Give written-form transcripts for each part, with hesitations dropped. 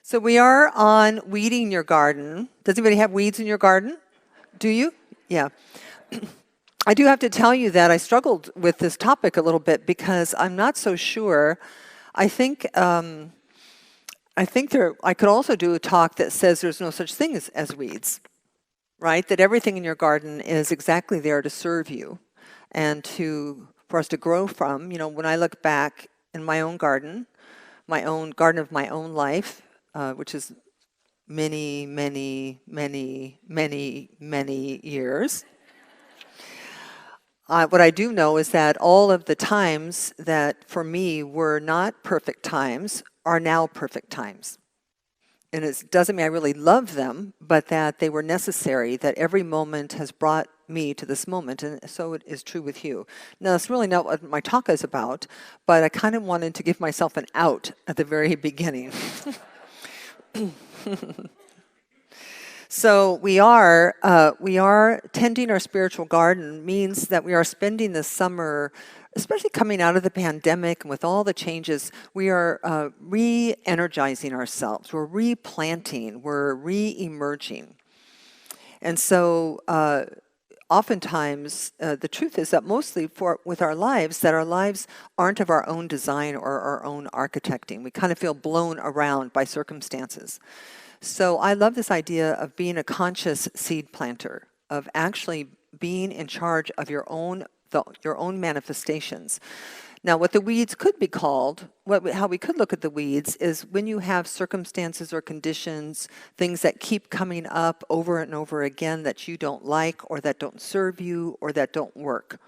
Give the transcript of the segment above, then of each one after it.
So we are on weeding your garden. Does anybody have weeds in your garden? Do you? Yeah. I do have to tell you that I struggled with this topic a little bit because I'm not so sure. I think I could also do a talk that says there's no such thing as weeds, right? That everything in your garden is exactly there to serve you and for us to grow from. You know, when I look back in my own garden of my own life, which is many, many, many, many, many years. What I do know is that all of the times that for me were not perfect times are now perfect times. And it doesn't mean I really love them, but that they were necessary, that every moment has brought me to this moment, and so it is true with you. Now, that's really not what my talk is about, but I kind of wanted to give myself an out at the very beginning. So we are tending our spiritual garden means that we are spending the summer, especially coming out of the pandemic and with all the changes, we are re-energizing ourselves. We're replanting. We're re-emerging. And so oftentimes the truth is that mostly with our lives, that our lives aren't of our own design or our own architecting. We kind of feel blown around by circumstances. So I love this idea of being a conscious seed planter, of actually being in charge of your own manifestations. Now, what the weeds could be called, how we could look at the weeds, is when you have circumstances or conditions, things that keep coming up over and over again that you don't like or that don't serve you or that don't work,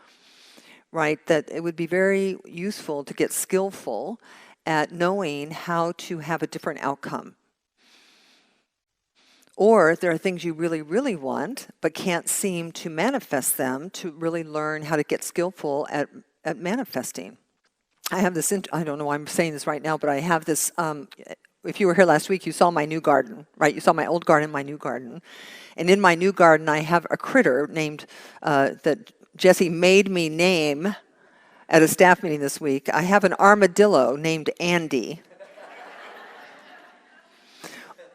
right? That it would be very useful to get skillful at knowing how to have a different outcome. Or there are things you really, really want, but can't seem to manifest them, to really learn how to get skillful at manifesting. I have this, I don't know why I'm saying this right now, but I have this, if you were here last week, you saw my new garden, right? You saw my old garden, my new garden. And in my new garden, I have a critter named, that Jesse made me name at a staff meeting this week. I have an armadillo named Andy.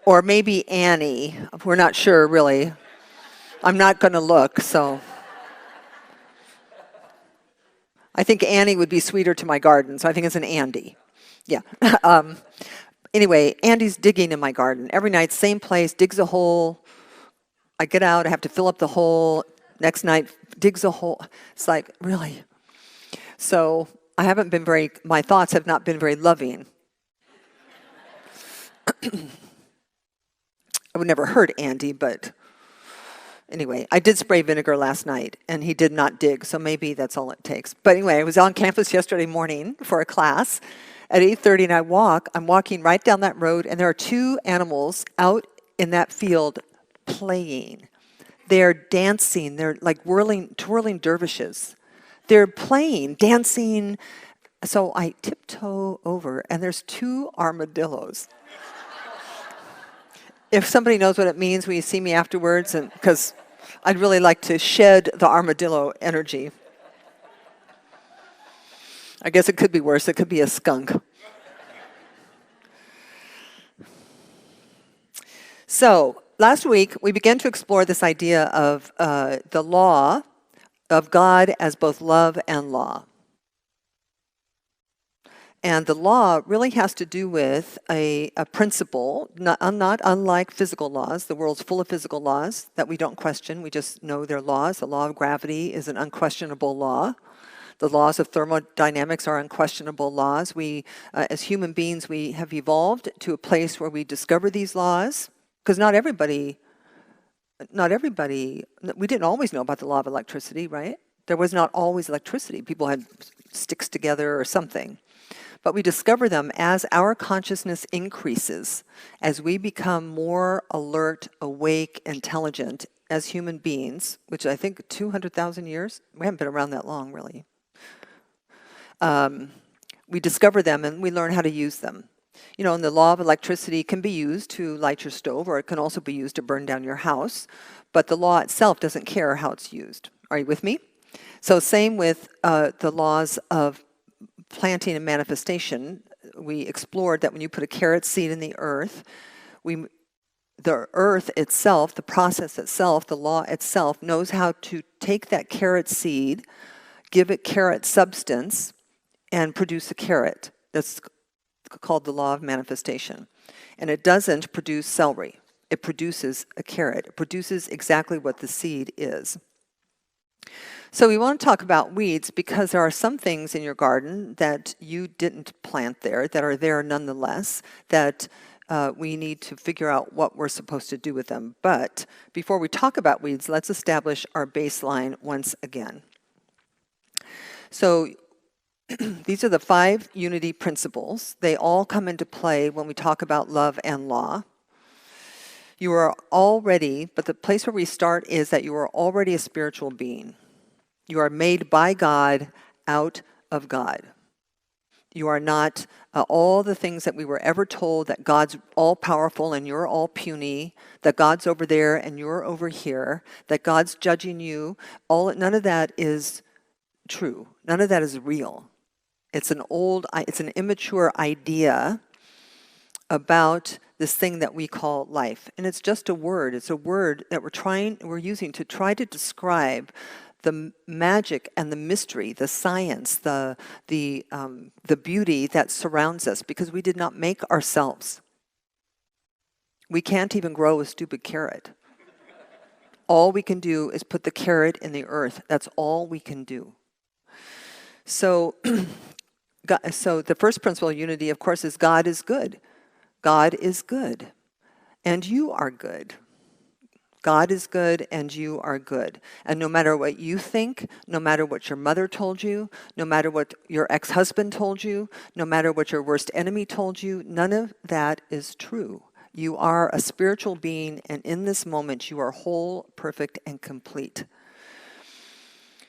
Or maybe Annie. We're not sure, really. I'm not going to look, so. I think Annie would be sweeter to my garden, so I think it's an Andy. Yeah. Anyway, Andy's digging in my garden. Every night, same place, digs a hole. I get out, I have to fill up the hole. Next night, digs a hole. It's like, really? So my thoughts have not been very loving. I would never hurt Andy, but anyway, I did spray vinegar last night, and he did not dig, so maybe that's all it takes. But anyway, I was on campus yesterday morning for a class at 8:30, and I'm walking right down that road, and there are two animals out in that field playing. They're dancing. They're like twirling dervishes. They're playing, dancing. So I tiptoe over, and there's two armadillos. If somebody knows what it means, will you see me afterwards? And because I'd really like to shed the armadillo energy. I guess it could be worse. It could be a skunk. So last week, we began to explore this idea of the law of God as both love and law. And the law really has to do with a principle, not unlike physical laws. The world's full of physical laws that we don't question. We just know they're laws. The law of gravity is an unquestionable law. The laws of thermodynamics are unquestionable laws. We, as human beings, we have evolved to a place where we discover these laws, because not everybody, we didn't always know about the law of electricity, right? There was not always electricity. People had sticks together or something. But we discover them as our consciousness increases, as we become more alert, awake, intelligent as human beings, which I think 200,000 years, we haven't been around that long, really. We discover them and we learn how to use them. You know, and the law of electricity can be used to light your stove, or it can also be used to burn down your house, but the law itself doesn't care how it's used. Are you with me? So same with the laws of planting and manifestation. we explored that when you put a carrot seed in the earth, the earth itself, the process itself, the law itself knows how to take that carrot seed, give it carrot substance, and produce a carrot. That's called the law of manifestation. And it doesn't produce celery. It produces a carrot. It produces exactly what the seed is. So we want to talk about weeds because there are some things in your garden that you didn't plant there that are there nonetheless, that we need to figure out what we're supposed to do with them. But before we talk about weeds, let's establish our baseline once again. So these are the 5 unity principles. They all come into play when we talk about love and law. You are already, but the place where we start is that you are already a spiritual being. You are made by God out of God. You are not all the things that we were ever told, that God's all-powerful and you're all puny, that God's over there and you're over here, that God's judging you. None of that is true. None of that is real. It's an immature idea about this thing that we call life. And it's just a word. It's a word that we're using to try to describe the magic and the mystery, the science, the beauty that surrounds us, because we did not make ourselves. We can't even grow a stupid carrot. All we can do is put the carrot in the earth. That's all we can do. So, so the first principle of unity, of course, is God is good. God is good, and you are good. God is good, and you are good. And no matter what you think, no matter what your mother told you, no matter what your ex-husband told you, no matter what your worst enemy told you, none of that is true. You are a spiritual being, and in this moment, you are whole, perfect, and complete.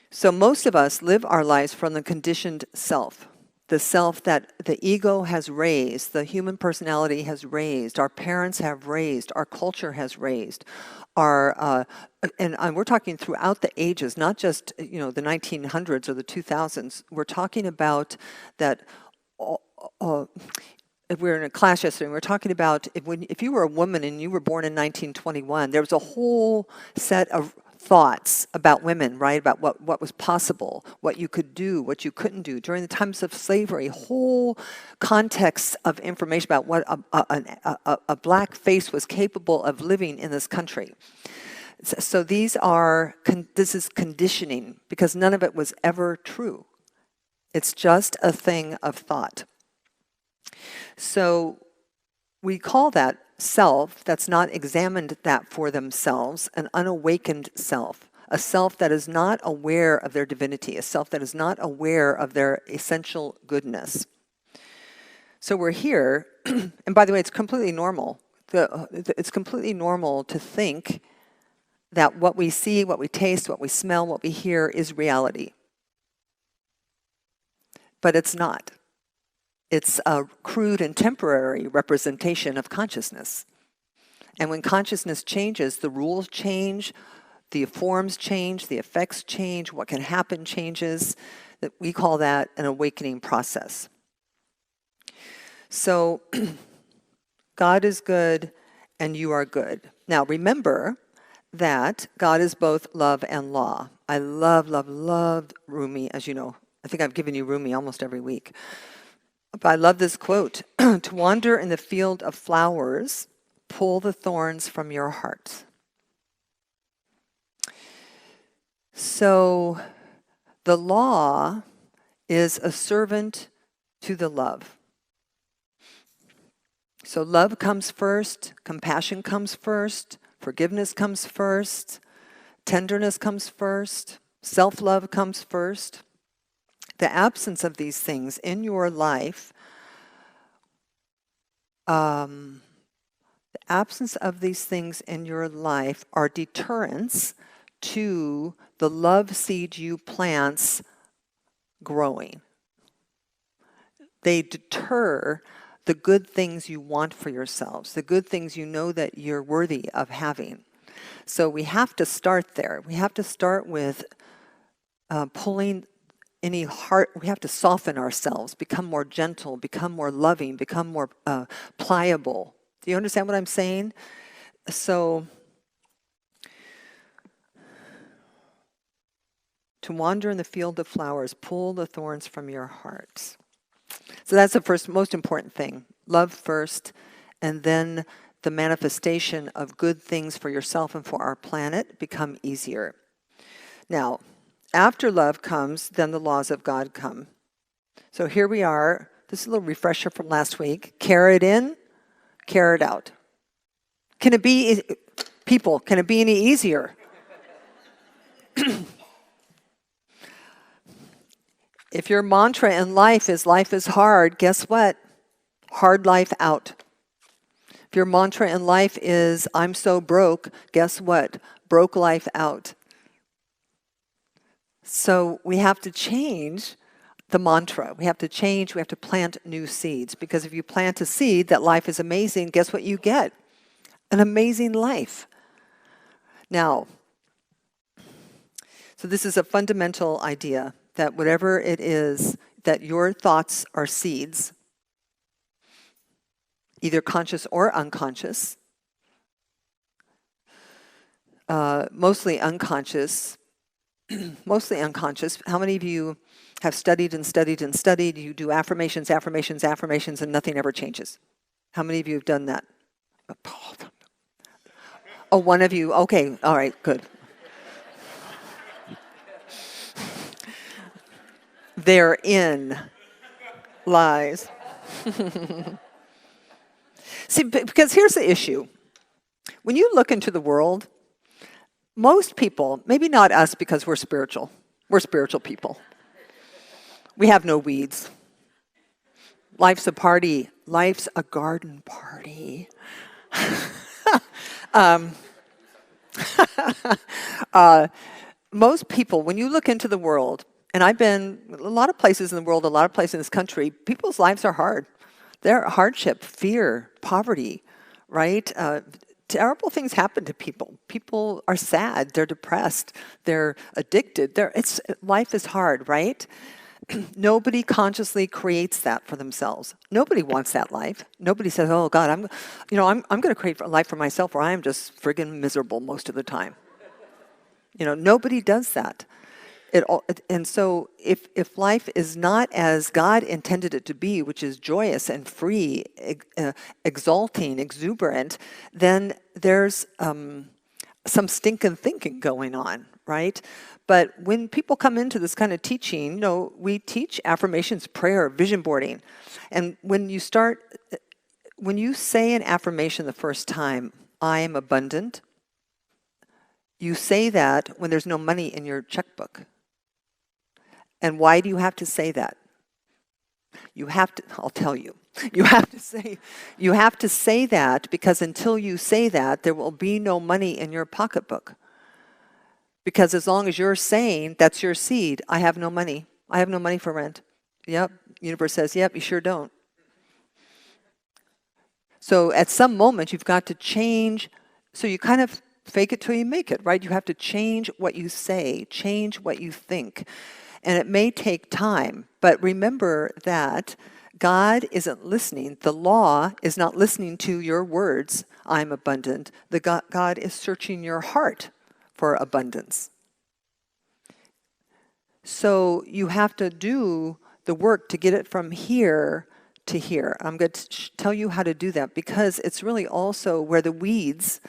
So most of us live our lives from the conditioned self. The self that the ego has raised, the human personality has raised, our parents have raised, our culture has raised, and we're talking throughout the ages, not just the 1900s or the 2000s. We're talking about that. We were in a class yesterday, and we were talking about if you were a woman and you were born in 1921, there was a whole set of thoughts about women, right? About what was possible, what you could do, what you couldn't do. During the times of slavery, whole context of information about what a black face was capable of living in this country. So this is conditioning, because none of it was ever true. It's just a thing of thought. So we call that self that's not examined that for themselves an unawakened self, a self that is not aware of their divinity, a self that is not aware of their essential goodness. So we're here, and by the way, it's completely normal. It's completely normal to think that what we see, what we taste, what we smell, what we hear is reality. But it's not. It's a crude and temporary representation of consciousness. And when consciousness changes, the rules change, the forms change, the effects change, what can happen changes. We call that an awakening process. So, God is good and you are good. Now remember that God is both love and law. I love Rumi, as you know. I think I've given you Rumi almost every week. But I love this quote, to wander in the field of flowers, pull the thorns from your heart. So the law is a servant to the love. So love comes first, compassion comes first, forgiveness comes first, tenderness comes first, self-love comes first. The absence of these things in your life, are deterrents to the love seed you plant's growing. They deter the good things you want for yourselves, the good things you know that you're worthy of having. So we have to start there. We have to start with pulling any heart. We have to soften ourselves, become more gentle, become more loving, become more pliable. Do you understand what I'm saying? So, to wander in the field of flowers, pull the thorns from your hearts. So that's the first, most important thing. Love first, and then the manifestation of good things for yourself and for our planet become easier. Now, after love comes, then the laws of God come. So here we are. This is a little refresher from last week. Carrot in, carrot out. Can it be, people, can it be any easier? If your mantra in life is hard, guess what? Hard life out. If your mantra in life is I'm so broke, guess what? Broke life out. So we have to change the mantra. We have to change, we have to plant new seeds. Because if you plant a seed that life is amazing, guess what you get? An amazing life. Now, so this is a fundamental idea that whatever it is, that your thoughts are seeds, either conscious or unconscious, mostly unconscious. Mostly unconscious. How many of you have studied and studied and studied? You do affirmations, affirmations, affirmations, and nothing ever changes. How many of you have done that? Oh, one of you. Okay, all right, good. Therein lies. See, because here's the issue. When you look into the world, most people, maybe not us because we're spiritual people. We have no weeds. Life's a party. Life's a garden party. Most people, when you look into the world, and I've been a lot of places in the world, a lot of places in this country, people's lives are hard. They're hardship, fear, poverty, right? Terrible things happen to people. People are sad, they're depressed, they're addicted. Life is hard, right? Nobody consciously creates that for themselves. Nobody wants that life. Nobody says, "Oh God, I'm going to create a life for myself where I am just friggin' miserable most of the time." Nobody does that. And so if life is not as God intended it to be, which is joyous and free, exalting, exuberant, then there's some stinking thinking going on, right? But when people come into this kind of teaching, we teach affirmations, prayer, vision boarding. And when you say an affirmation the first time, I am abundant, you say that when there's no money in your checkbook. And why do you have to say that? I'll tell you. You have to say that because until you say that, there will be no money in your pocketbook. Because as long as you're saying that's your seed, I have no money. I have no money for rent. Yep. Universe says, yep, you sure don't. So at some moment, you've got to change. So you kind of fake it till you make it, right? You have to change what you say, change what you think. And it may take time, but remember that God isn't listening. The law is not listening to your words, I'm abundant. God is searching your heart for abundance. So you have to do the work to get it from here to here. I'm going to tell you how to do that because it's really also where the weeds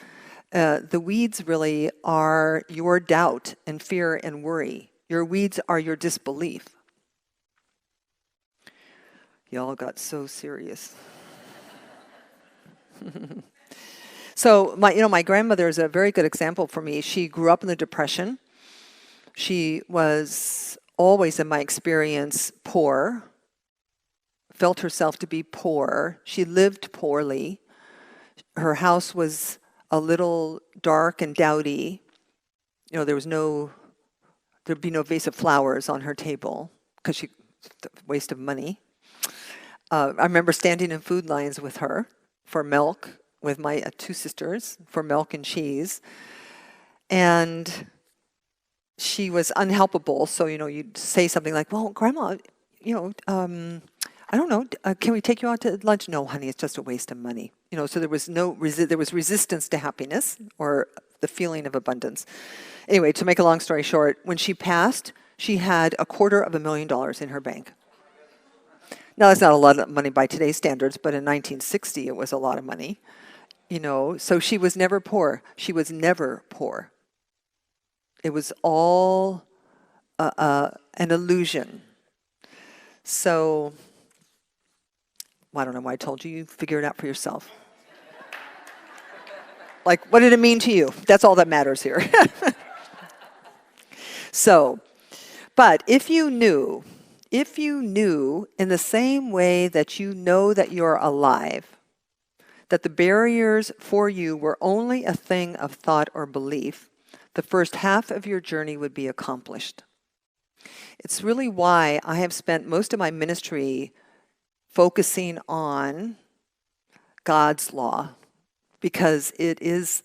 really are your doubt and fear and worry. Your weeds are your disbelief. Y'all got so serious. So my grandmother is a very good example for me. She grew up in the Depression. She was always, in my experience, poor, felt herself to be poor. She lived poorly. Her house was a little dark and dowdy. There'd be no vase of flowers on her table because waste of money. I remember standing in food lines with her for milk, with my two sisters, for milk and cheese. And she was unhelpable. So, you'd say something like, well, Grandma, I don't know, can we take you out to lunch? No, honey, it's just a waste of money. So there was there was resistance to happiness or the feeling of abundance. Anyway, to make a long story short, when she passed, she had $250,000 in her bank. Now, that's not a lot of money by today's standards, but in 1960, it was a lot of money. So she was never poor. She was never poor. It was all an illusion. So, well, I don't know why I told you. You figure it out for yourself. Like, what did it mean to you? That's all that matters here. So, but if you knew in the same way that you know that you're alive, that the barriers for you were only a thing of thought or belief, the first half of your journey would be accomplished. It's really why I have spent most of my ministry focusing on God's law, because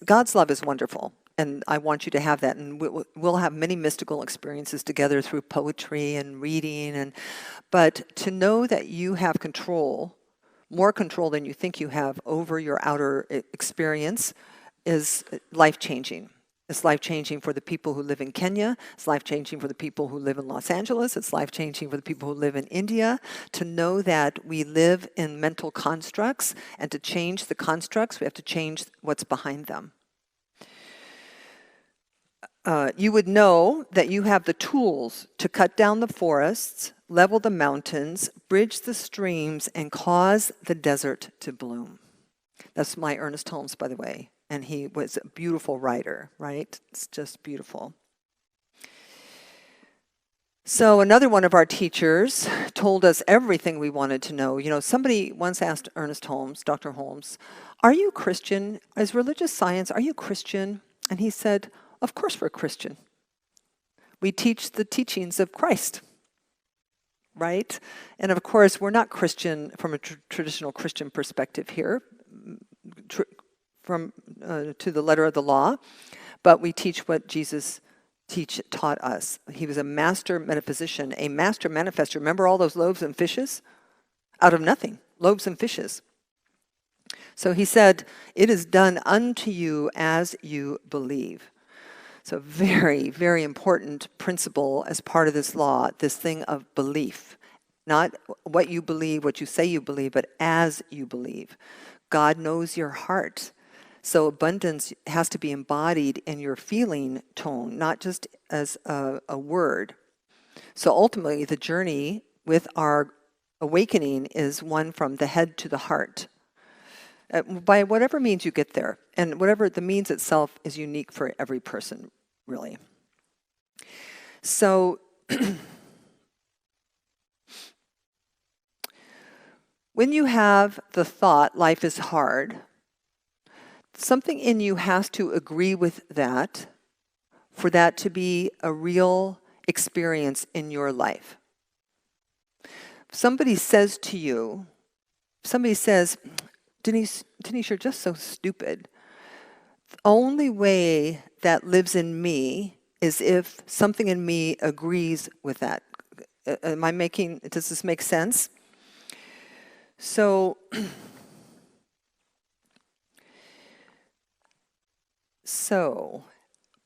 God's love is wonderful. And I want you to have that. And we'll have many mystical experiences together through poetry and reading. But to know that you have control, more control than you think you have over your outer experience, is life-changing. It's life-changing for the people who live in Kenya. It's life-changing for the people who live in Los Angeles. It's life-changing for the people who live in India. To know that we live in mental constructs, and to change the constructs, we have to change what's behind them. You would know that you have the tools to cut down the forests, level the mountains, bridge the streams, and cause the desert to bloom. That's my Ernest Holmes, by the way. And he was a beautiful writer, right? It's just beautiful. So another one of our teachers told us everything we wanted to know. Somebody once asked Ernest Holmes, Dr. Holmes, are you Christian? Is religious science, are you Christian? And he said, of course we're Christian. We teach the teachings of Christ, right? And of course, we're not Christian from a traditional Christian perspective here, to the letter of the law, but we teach what Jesus taught us. He was a master metaphysician, a master manifester. Remember all those loaves and fishes? Out of nothing, loaves and fishes. So he said, it is done unto you as you believe. So very, very important principle as part of this law, this thing of belief. Not what you believe, what you say you believe, but as you believe. God knows your heart. So abundance has to be embodied in your feeling tone, not just as a word. So ultimately, the journey with our awakening is one from the head to the heart. By whatever means you get there. And whatever the means itself is unique for every person, really. So when you have the thought, life is hard, something in you has to agree with that for that to be a real experience in your life. Somebody says to you, Denise, you're just so stupid. The only way that lives in me is if something in me agrees with that. Does this make sense? So,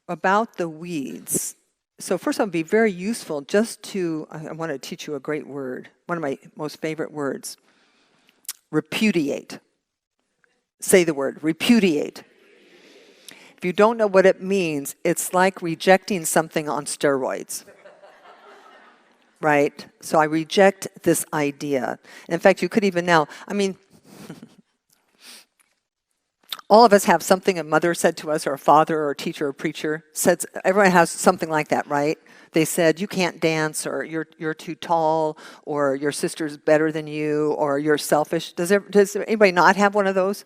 about the weeds. So first it would be very useful I want to teach you a great word, one of my most favorite words, repudiate. Say the word, repudiate. If you don't know what it means, it's like rejecting something on steroids. Right? So I reject this idea. In fact, you could even now, all of us have something a mother said to us, or a father, or a teacher, or a preacher said. Everyone has something like that, right? They said, you can't dance, or you're too tall, or your sister's better than you, or you're selfish. Does anybody not have one of those?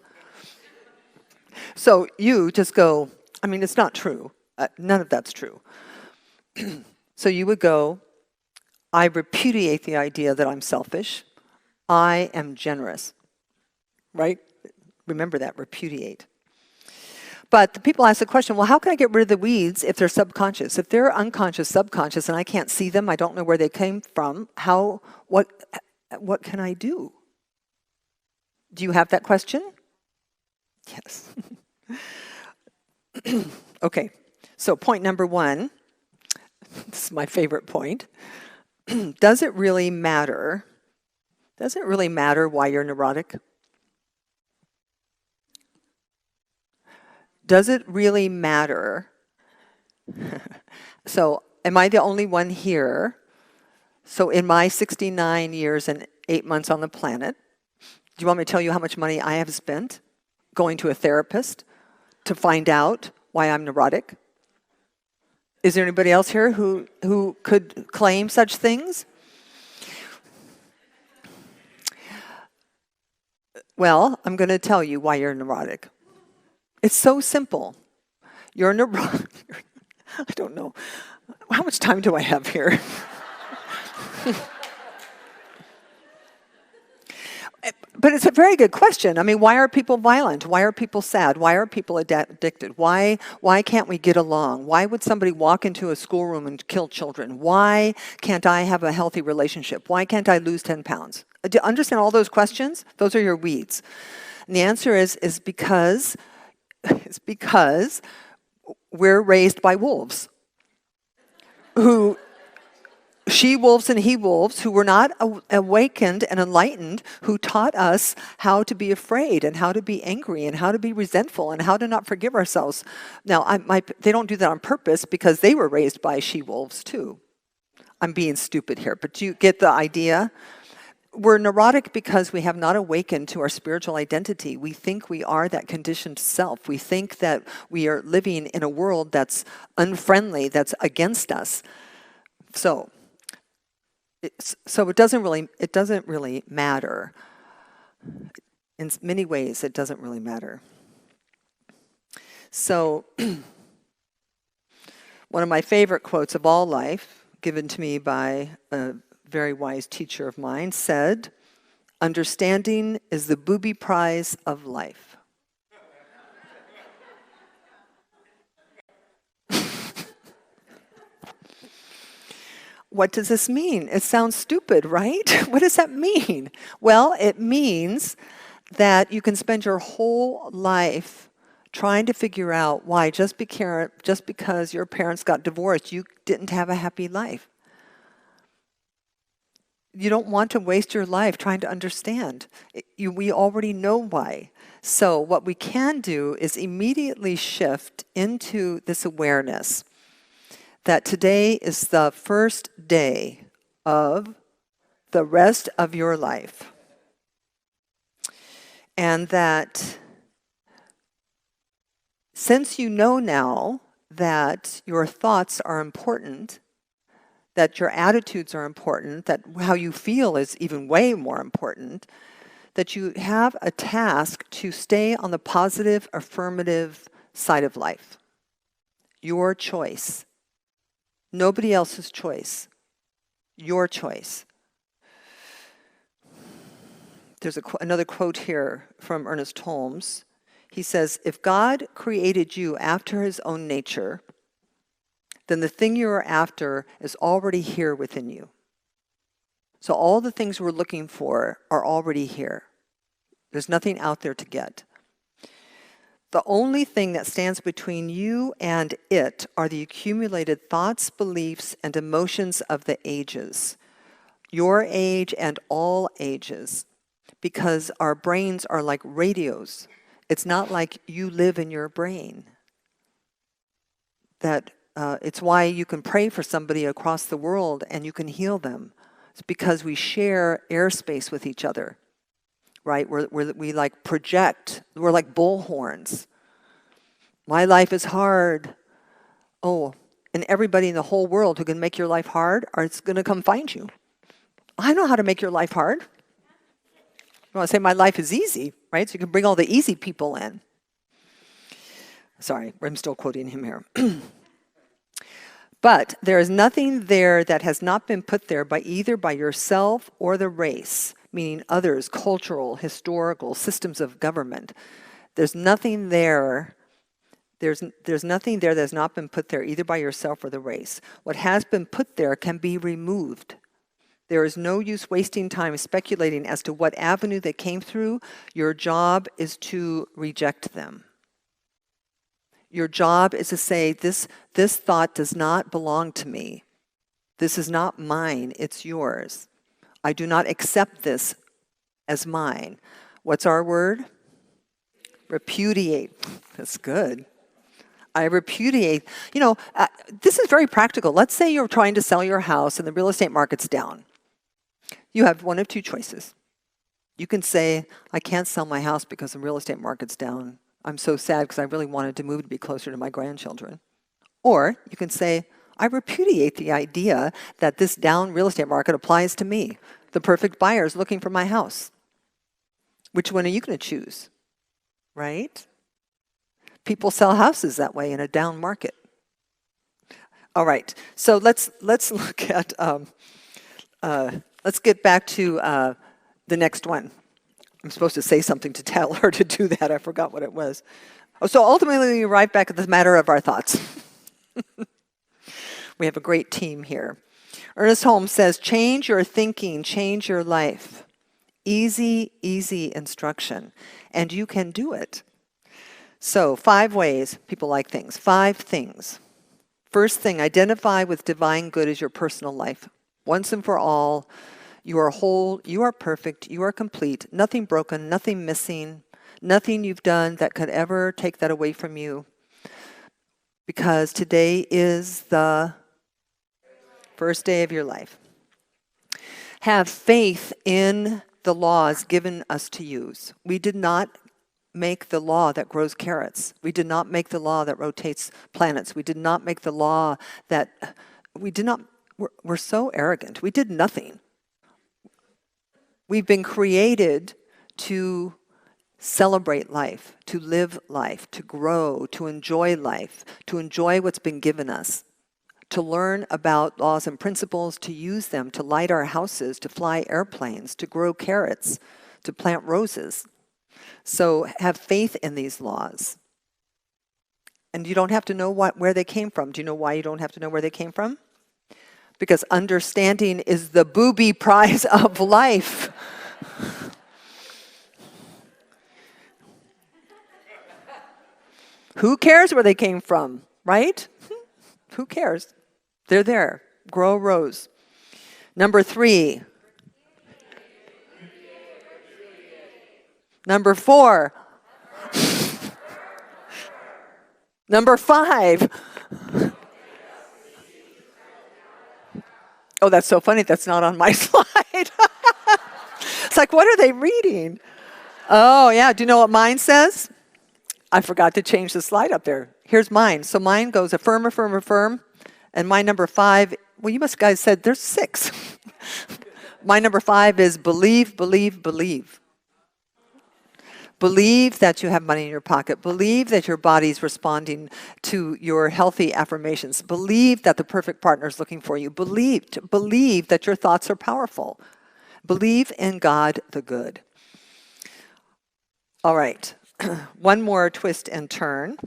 So you just go, it's not true. None of that's true. So you would go, I repudiate the idea that I'm selfish. I am generous. Right? Remember that, repudiate. But the people ask the question, well, how can I get rid of the weeds if they're subconscious? If they're unconscious, subconscious, and I can't see them, I don't know where they came from, what can I do? Do you have that question? Yes. Okay, so point number one, this is my favorite point. Does it really matter? Does it really matter why you're neurotic? Does it really matter? So, am I the only one here? So, in my 69 years and 8 months on the planet, do you want me to tell you how much money I have spent going to a therapist to find out why I'm neurotic? Is there anybody else here who could claim such things? Well, I'm going to tell you why you're neurotic. It's so simple. You're neurotic. I don't know. How much time do I have here? But it's a very good question. I mean, why are people violent? Why are people sad? Why are people addicted? Why can't we get along? Why would somebody walk into a schoolroom and kill children? Why can't I have a healthy relationship? Why can't I lose 10 pounds? Do you understand all those questions? Those are your weeds. And the answer is because it's because we're raised by wolves who she-wolves and he-wolves who were not awakened and enlightened, who taught us how to be afraid and how to be angry and how to be resentful and how to not forgive ourselves. Now, they don't do that on purpose because they were raised by she-wolves too. I'm being stupid here, but you get the idea? We're neurotic because we have not awakened to our spiritual identity. We think we are that conditioned self. We think that we are living in a world that's unfriendly, that's against us. So it doesn't really matter. In many ways, it doesn't really matter. So one of my favorite quotes of all life, given to me by a very wise teacher of mine, said, "Understanding is the booby prize of life." What does this mean? It sounds stupid, right? What does that mean? Well, it means that you can spend your whole life trying to figure out why just because your parents got divorced, you didn't have a happy life. You don't want to waste your life trying to understand. We already know why. So what we can do is immediately shift into this awareness that today is the first day of the rest of your life. And that since you know now that your thoughts are important, that your attitudes are important, that how you feel is even way more important, that you have a task to stay on the positive, affirmative side of life. Your choice. Nobody else's choice. Your choice. There's another quote here from Ernest Holmes. He says, "If God created you after his own nature, then the thing you are after is already here within you." So all the things we're looking for are already here. There's nothing out there to get. The only thing that stands between you and it are the accumulated thoughts, beliefs, and emotions of the ages. Your age and all ages. Because our brains are like radios. It's not like you live in your brain. It's why you can pray for somebody across the world and you can heal them. It's because we share airspace with each other. Right? We like project. We're like bullhorns. My life is hard. Oh, and everybody in the whole world who can make your life hard is going to come find you. I know how to make your life hard. You want to say my life is easy, right? So you can bring all the easy people in. Sorry, I'm still quoting him here. But there is nothing there that has not been put there by either by yourself or the race, meaning others, cultural, historical, systems of government. There's nothing there There's nothing there that has not been put there either by yourself or the race. What has been put there can be removed. There is no use wasting time speculating as to what avenue they came through. Your job is to reject them. Your job is to say, this thought does not belong to me. This is not mine, it's yours. I do not accept this as mine. What's our word? Repudiate. That's good. I repudiate. This is very practical. Let's say you're trying to sell your house and the real estate market's down. You have one of two choices. You can say, I can't sell my house because the real estate market's down. I'm so sad because I really wanted to move to be closer to my grandchildren. Or you can say, I repudiate the idea that this down real estate market applies to me. The perfect buyer is looking for my house. Which one are you going to choose? Right? People sell houses that way in a down market. All right, so let's look at, let's get back to the next one. I'm supposed to say something to tell her to do that. I forgot what it was. Oh, so ultimately, we arrive back at the matter of our thoughts. We have a great team here. Ernest Holmes says, change your thinking, change your life. Easy, easy instruction. And you can do it. So 5 ways people like things. 5 things. First thing, identify with divine good as your personal life. Once and for all, you are whole, you are perfect, you are complete, nothing broken, nothing missing, nothing you've done that could ever take that away from you. Because today is the first day of your life. Have faith in the laws given us to use. We did not make the law that grows carrots. We did not make the law that rotates planets. We did not make the law that, we're so arrogant. We did nothing. We've been created to celebrate life, to live life, to grow, to enjoy life, to enjoy what's been given us, to learn about laws and principles, to use them, to light our houses, to fly airplanes, to grow carrots, to plant roses. So have faith in these laws. And you don't have to know where they came from. Do you know why you don't have to know where they came from? Because understanding is the booby prize of life. Who cares where they came from, right? Who cares? They're there. Grow a rose. Number 3. Number 4. Number 5. Oh, that's so funny. That's not on my slide. It's like, what are they reading? Oh, yeah. Do you know what mine says? I forgot to change the slide up there. Here's mine. So mine goes affirm, affirm, affirm. And my number 5, well, you must guys said there's 6. My number 5 is believe, believe, believe. Believe that you have money in your pocket. Believe that your body's responding to your healthy affirmations. Believe that the perfect partner is looking for you. Believe that your thoughts are powerful. Believe in God the good. All right. One more twist and turn.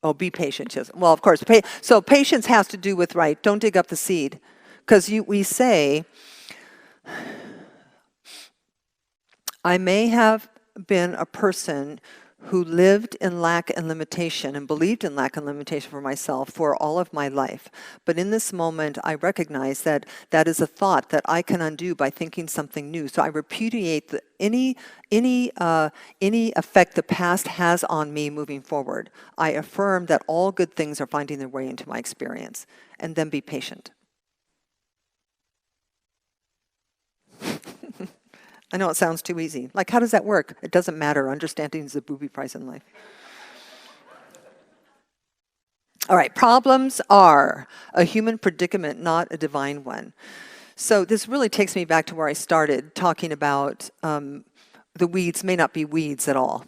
Oh, be patient. Yes. Well, of course. So patience has to do with, right, don't dig up the seed. Because we say, I may have been a person who lived in lack and limitation and believed in lack and limitation for myself for all of my life. But in this moment, I recognize that that is a thought that I can undo by thinking something new. So I repudiate any effect the past has on me moving forward. I affirm that all good things are finding their way into my experience. And then be patient. I know it sounds too easy. Like, how does that work? It doesn't matter. Understanding is the booby prize in life. All right, problems are a human predicament, not a divine one. So this really takes me back to where I started, talking about the weeds may not be weeds at all.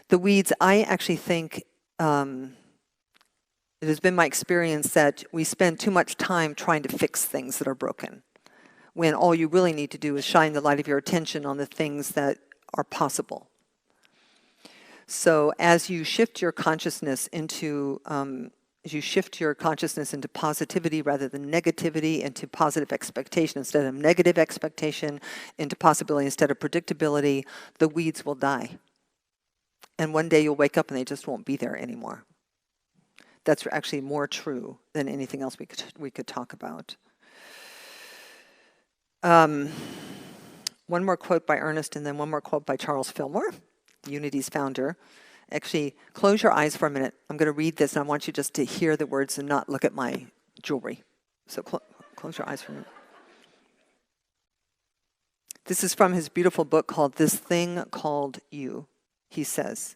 The weeds, I actually think, it has been my experience that we spend too much time trying to fix things that are broken, when all you really need to do is shine the light of your attention on the things that are possible. So as you shift your consciousness into positivity rather than negativity, into positive expectation instead of negative expectation, into possibility instead of predictability, the weeds will die. And one day you'll wake up and they just won't be there anymore. That's actually more true than anything else we could talk about. One more quote by Ernest and then one more quote by Charles Fillmore, Unity's founder. Actually, close your eyes for a minute. I'm going to read this, and I want you just to hear the words and not look at my jewelry. So close your eyes for a minute. This is from his beautiful book called This Thing Called You. He says,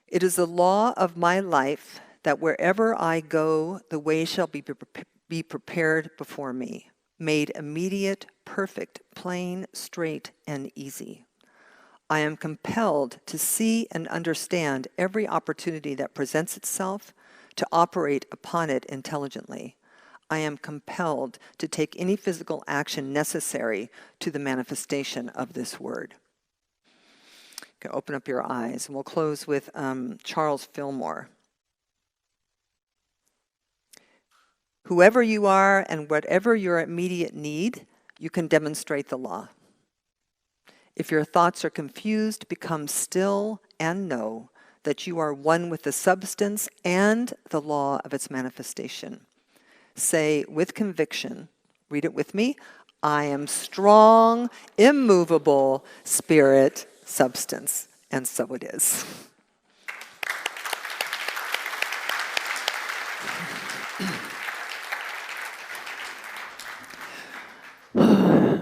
"It is the law of my life that wherever I go, the way shall be prepared before me, made immediate, perfect, plain, straight, and easy. I am compelled to see and understand every opportunity that presents itself, to operate upon it intelligently. I am compelled to take any physical action necessary to the manifestation of this word." You can open up your eyes, and we'll close with Charles Fillmore. "Whoever you are and whatever your immediate need, you can demonstrate the law. If your thoughts are confused, become still and know that you are one with the substance and the law of its manifestation. Say with conviction," read it with me, "I am strong, immovable, spirit, substance." And so it is.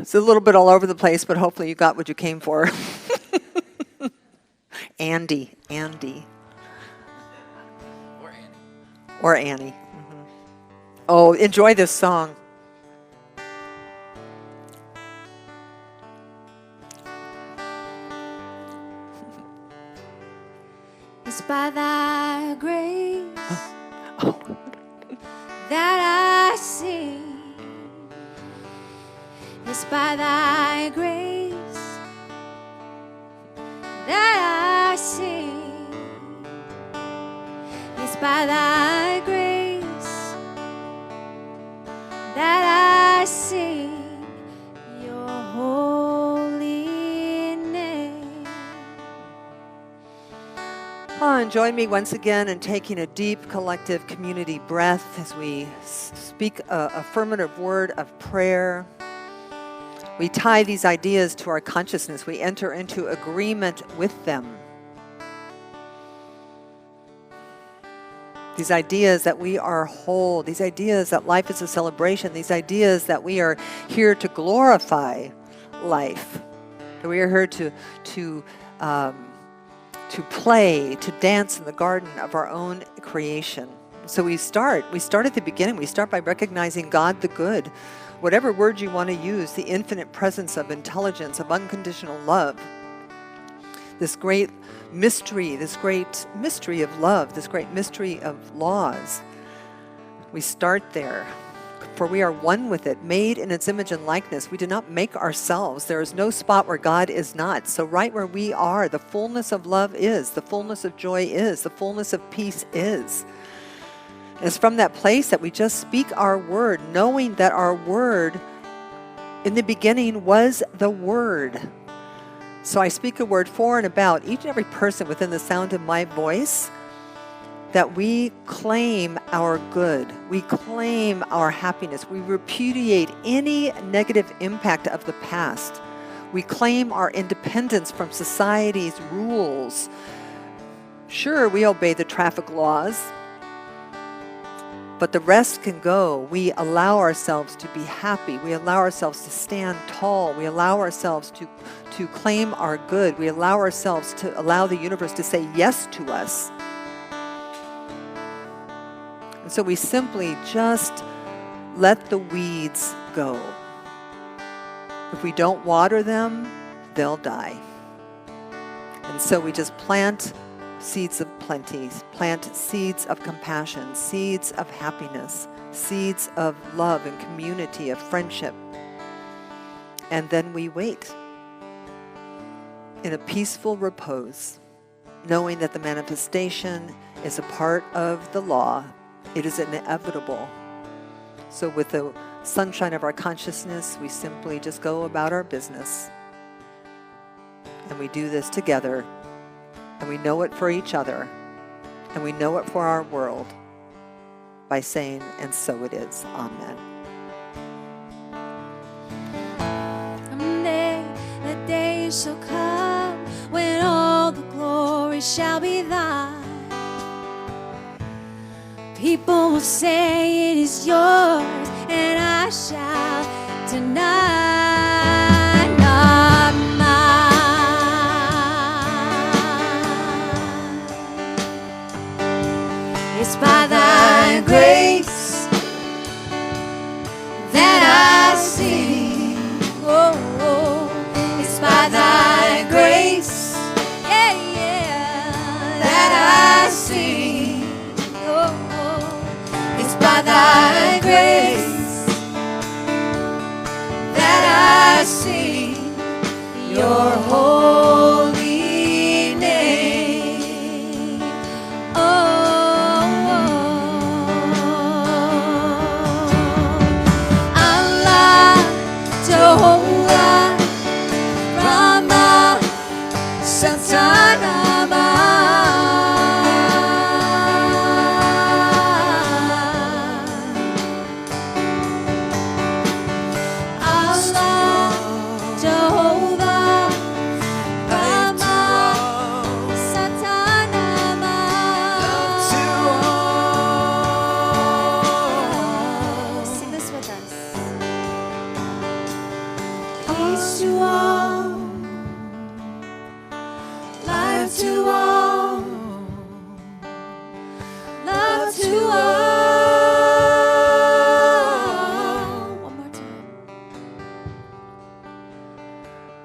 It's a little bit all over the place, but hopefully you got what you came for. Andy. Or Annie. Mm-hmm. Oh, enjoy this song. It's by thy grace that I sing. It's by thy grace that I sing. It's by thy grace that I sing your holy name. Join me once again in taking a deep collective community breath as we speak an affirmative word of prayer. We tie these ideas to our consciousness. We enter into agreement with them. These ideas that we are whole, these ideas that life is a celebration, these ideas that we are here to glorify life, that we are here to play, to dance in the garden of our own creation. So we start at the beginning. We start by recognizing God the good. Whatever word you want to use, the infinite presence of intelligence, of unconditional love. This great mystery of love, this great mystery of laws. We start there. For we are one with it, made in its image and likeness. We do not make ourselves. There is no spot where God is not. So right where we are, the fullness of love is, the fullness of joy is, the fullness of peace is. It's from that place that we just speak our word, knowing that our word in the beginning was the Word. So I speak a word for and about each and every person within the sound of my voice, that we claim our good, we claim our happiness, we repudiate any negative impact of the past. We claim our independence from society's rules. Sure, we obey the traffic laws, but the rest can go. We allow ourselves to be happy. We allow ourselves to stand tall. We allow ourselves to claim our good. We allow ourselves to allow the universe to say yes to us. And so we simply just let the weeds go. If we don't water them, they'll die. And so we just plant seeds of plenty, plant seeds of compassion, seeds of happiness, seeds of love and community, of friendship. And then we wait in a peaceful repose, knowing that the manifestation is a part of the law. It is inevitable. So with the sunshine of our consciousness, we simply just go about our business. And we do this together. And we know it for each other. And we know it for our world by saying, and so it is. Amen. Someday the day shall come when all the glory shall be thine. People will say it is yours, and I shall deny not mine. It's by thy grace that I sing. Oh, oh. It's by thy grace, yeah, yeah, that I sing. Oh, oh. It's by thy grace that I sing your holy name. Oh, Allah, Jehovah, Rama, Satanama. Allah, Jehovah, Rama, Satanama. Sing this with us. Peace to all, life to all, love to all. One more time.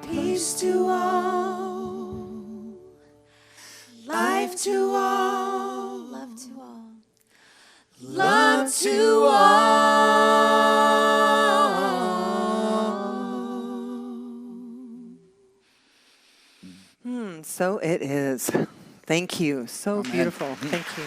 Peace to all, life to all, love to all, love to all. So it is. Thank you. So beautiful. Thank you.